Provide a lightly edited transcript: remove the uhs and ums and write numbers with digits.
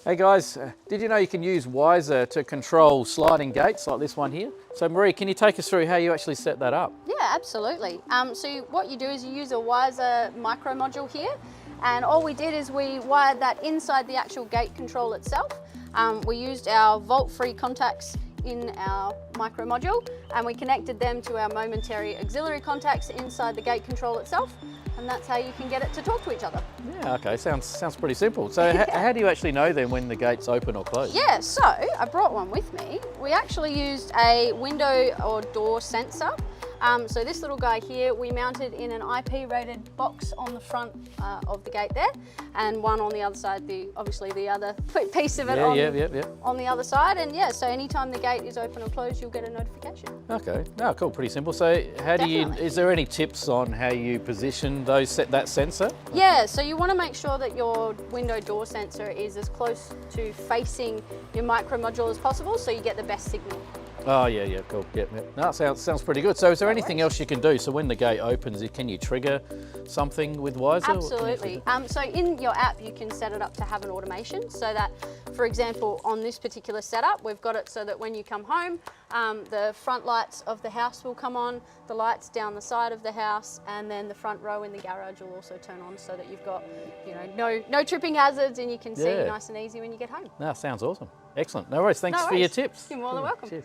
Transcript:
Hey guys, did you know you can use Wiser to control sliding gates like this one here? So Marree, can you take us through how you actually set that up? Yeah, absolutely. So what you do is you use a Wiser micro module here, and all we did is we wired that inside the actual gate control itself. We used our volt-free contacts in our micro module, and we connected them to our momentary auxiliary contacts inside the gate control itself, and that's how you can get it to talk to each other. Yeah, okay, sounds pretty simple. So how do you actually know then when the gate's open or closed? Yeah, so I brought one with me. We actually used a window or door sensor. So this little guy here, we mounted in an IP rated box on the front of the gate there, and one on the other side, obviously the other piece of it on the other side. And yeah, so anytime the gate is open or closed, you'll get a notification. Okay, no, cool, pretty simple. So how do you, is there any tips on how you position that sensor? Yeah, so you want to make sure that your window door sensor is as close to facing your micro module as possible, so you get the best signal. Oh yeah, cool. Yep. No, sounds pretty good. So is there anything else you can do? So when the gate opens, can you trigger something with Wiser? Absolutely. So in your app, you can set it up to have an automation, so that, for example, on this particular setup, we've got it so that when you come home, the front lights of the house will come on, the lights down the side of the house, and then the front row in the garage will also turn on, so that you've got, no tripping hazards, and you can see nice and easy when you get home. No, sounds awesome. Excellent. No worries. Thanks for your tips. You're more than welcome. Cheers.